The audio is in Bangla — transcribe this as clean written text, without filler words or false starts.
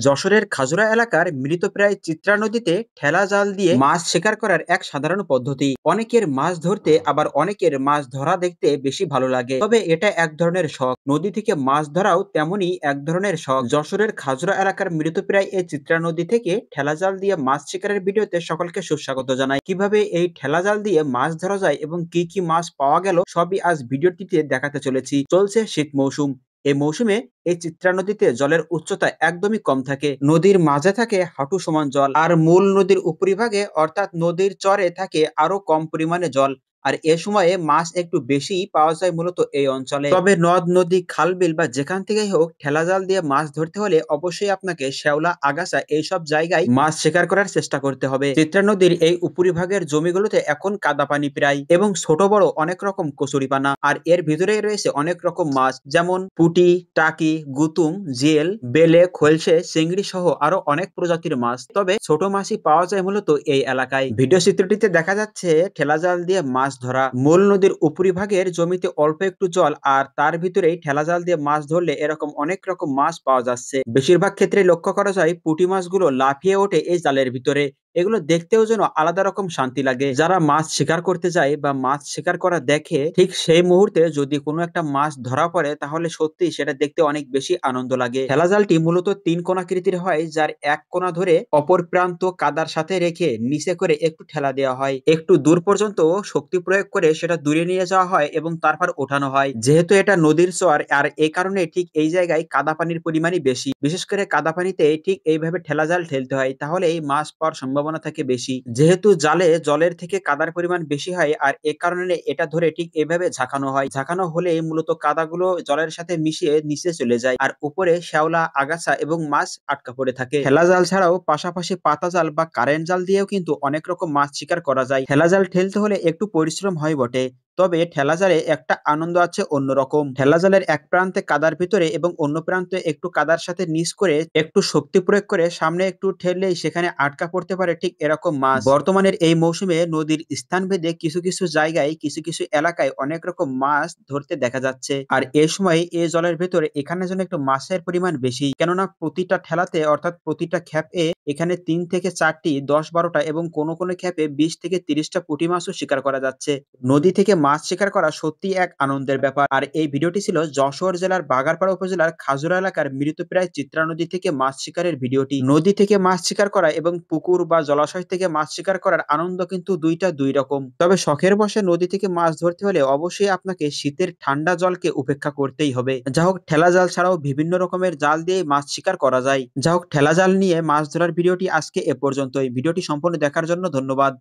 যশোরের খাজুরা এলাকার মৃতপ্রায় চিত্রা নদীতে ঠেলা জাল দিয়ে মাছ শিকার করার এক সাধারণ পদ্ধতি। অনেকের মাছ ধরতে আবার অনেকের মাছ ধরা দেখতে বেশি ভালো লাগে, তবে এটা এক ধরনের শখ। নদী থেকে মাছ ধরাও তেমনি এক ধরনের শখ। যশোরের খাজুরা এলাকার মৃতপ্রায় এই চিত্রা নদী থেকে ঠেলা জাল দিয়ে মাছ শিকারের ভিডিওতে সকলকে সুস্বাগত জানাই। কিভাবে এই ঠেলা জাল দিয়ে মাছ ধরা যায় এবং কি কি মাছ পাওয়া গেল সবই আজ ভিডিওটিতে দেখাতে চলেছি। চলছে শীত মৌসুম। এই মৌসুমে এই চিত্রা নদীতে জলের উচ্চতা একদমই কম থাকে। নদীর মাঝে থাকে হাঁটু সমান জল, আর মূল নদীর উপরিভাগে অর্থাৎ নদীর চরে থাকে আরো কম পরিমাণে জল। আর এ সময়ে মাছ একটু বেশি পাওয়া যায় মূলত এই অঞ্চলে। তবে নদ নদী খাল বিল বা যেখান থেকেই হোক, ঠেলা জাল দিয়ে মাছ ধরতে হলে অবশ্যই আপনাকে শ্যাওলা আগাছা এইসব জায়গায় মাছ শিকার করার চেষ্টা করতে হবে। চিত্রা নদীর এই উপরিভাগের জমিগুলোতে এখন কাদা পানি প্রায়, এবং ছোট বড় অনেক রকম কচুরিপানা। আর এর ভিতরে রয়েছে অনেক রকম মাছ, যেমন পুঁটি, টাকি, গুতুম, জিয়েল, বেলে, খোলসে, চিংড়ি সহ আরো অনেক প্রজাতির মাছ। তবে ছোট মাছই পাওয়া যায় মূলত এই এলাকায়। ভিডিও চিত্রটিতে দেখা যাচ্ছে ঠেলা জাল দিয়ে মাছ ধরা। মূল নদীর উপরিভাগের জমিতে অল্প একটু জল, আর তার ভিতরেই ঠেলা জাল দিয়ে মাছ ধরলে এরকম অনেক রকম মাছ পাওয়া যাচ্ছে। বেশিরভাগ ক্ষেত্রে লক্ষ্য করা যায় পুঁটি মাছগুলো লাফিয়ে ওঠে এই জালের ভিতরে। এগুলো দেখতেও যেন আলাদা রকম শান্তি লাগে। যারা মাছ শিকার করতে যায় বা মাছ শিকার করা দেখে, ঠিক সেই মুহূর্তে যদি কোনো একটা মাছ ধরা পড়ে তাহলে সত্যি সেটা দেখতে অনেক বেশি আনন্দ লাগে। ঠেলা জালটি মূলত তিন কোণাকৃতির হয়, যার এক কোণা ধরে অপর প্রান্ত কাদার সাথে রেখে নিচে করে একটু ঠেলা দেওয়া হয়। একটু দূর পর্যন্ত শক্তি প্রয়োগ করে সেটা দূরে নিয়ে যাওয়া হয় এবং তারপর ওঠানো হয়। যেহেতু এটা নদীর চর, আর এই কারণে ঠিক এই জায়গায় কাদা পানির পরিমাণই বেশি। বিশেষ করে কাদা পানিতে ঠিক এইভাবে ঠেলা জাল ঠেলতে হয়, তাহলে এই মাছ পাওয়ার সম্ভাবনা থাকে বেশি। যেহেতু জালে জলের থেকে কাদার পরিমাণ বেশি হয়, আর এ কারণে এটা ধরে ঠিক এভাবে ঝাঁকানো হয়। ঝাঁকানো হলে মূলত কাদাগুলো জলের সাথে মিশিয়ে নিচে চলে যায়, আর উপরে শ্যাওলা, আগাছা এবং মাছ আটকা পড়ে থাকে। ঠেলা জাল ছাড়াও পাশাপাশি পাতা জাল বা কারেন্ট জাল দিয়েও কিন্তু অনেক রকম মাছ শিকার করা যায়। ঠেলা জাল ঠেলতে হলে একটু পরিশ্রম হয় বটে, তবে ঠেলা জালে একটা আনন্দ আছে অন্যরকম। ঠেলা জালের এক প্রান্তে কাদার ভিতরে এবং অন্য প্রান্তে একটু কাদার সাথে নিচ করে একটু শক্তি প্রয়োগ করে সামনে একটু ঠেললেই সেখানে আটকা পড়তে পারে ঠিক এরকম মাছ। বর্তমানের এই মৌসুমে নদীর স্থান ভেদে কিছু কিছু জায়গায়, কিছু কিছু এলাকায় অনেক রকম মাছ ধরতে দেখা যাচ্ছে। আর এই সময় এই জলের ভেতরে এখানে যেন একটু মাছের পরিমাণ বেশি, কেননা প্রতিটা ঠেলাতে অর্থাৎ প্রতিটা খ্যাপে এখানে ৩ থেকে ৪টি, ১০-১২টা এবং কোনো কোনো খ্যাপে ২০ থেকে ৩০টা পুঁটি মাছও শিকার করা যাচ্ছে। নদী থেকে মাছ শিকার করা সত্যিই এক আনন্দের ব্যাপার। আর এই ভিডিওটি ছিল যশোর জেলার বাগারপাড়া উপজেলার খাজুরা এলাকার মৃতপ্রায় চিত্রা নদী থেকে মাছ শিকারের ভিডিওটি। নদী থেকে মাছ শিকার করা এবং পুকুর বা জলাশয় থেকে মাছ শিকার করার আনন্দ কিন্তু দুইটা দুই রকম। তবে শখের বশে নদী থেকে মাছ ধরতে হলে অবশ্যই আপনাকে শীতের ঠান্ডা জলকে উপেক্ষা করতেই হবে। যা হোক, ঠেলা জাল ছাড়াও বিভিন্ন রকমের জাল দিয়ে মাছ শিকার করা যায়। যা হোক, ঠেলা জাল নিয়ে মাছ ধরার ভিডিওটি আজকে এ পর্যন্তই। ভিডিওটি সম্পূর্ণ দেখার জন্য ধন্যবাদ।